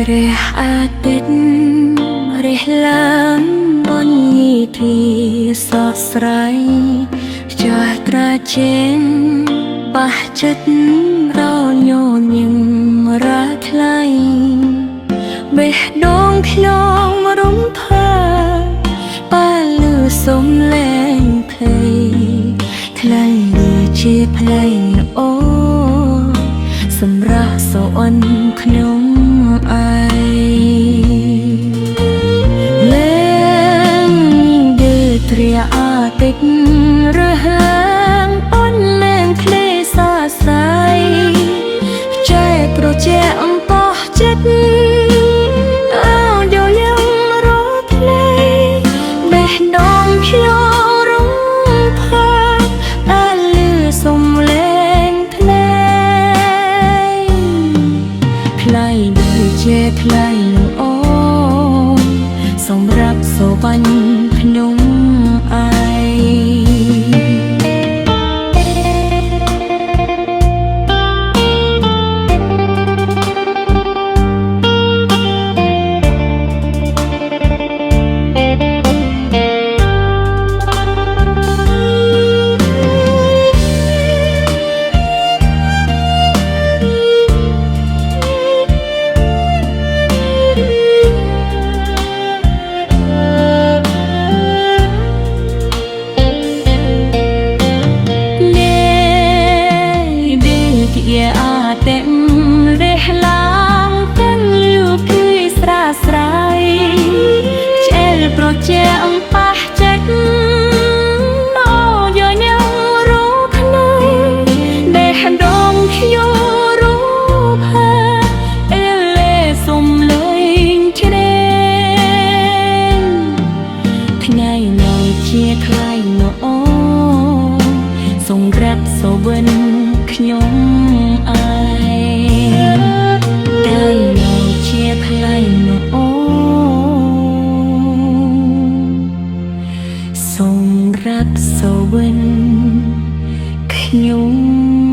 ព្រះអាទិត្យរះឡើងបញ្ញីទីសោះស្រាយចាស់ត្រាចេញប៉ះចិត្តរញញឹងរាថ្លៃបេះដូងខ្ញុំរំភើប៉ាលឺសំឡេងភ័យថ្លៃជាផ្លៃអូសម្រាប់សវណ្ណខ្ញុំឯលេងដឺត្រាអាទិត្យរើសឡើងប៉ុនលែងធ្លេសរសៃចែកប្រជែអំបោះចិត្តអោយយើងរត់ភ្លេបេះដូងខ្ញុំរំភើអាលឺសំឡេងធ្លេថ្លៃដូចជាថ្លៃអូសម្រាប់សូបាញ់ខ្ញុំឯតែរះឡើងទាំងលឺពីស្រាស្រ័យឆ្អែលប្រជែងប៉ះចិត្តអូយញ៉ាំរូបភ្នែកបេះដូងខ្ញុំរូបភើអេលេសំលេងជ្រេងថ្ងៃនេះជាថ្លៃនោះអូសម្រាប់សវណ្ណខ្ញុំសម្រាប់សវណ្ណខ្ញុំ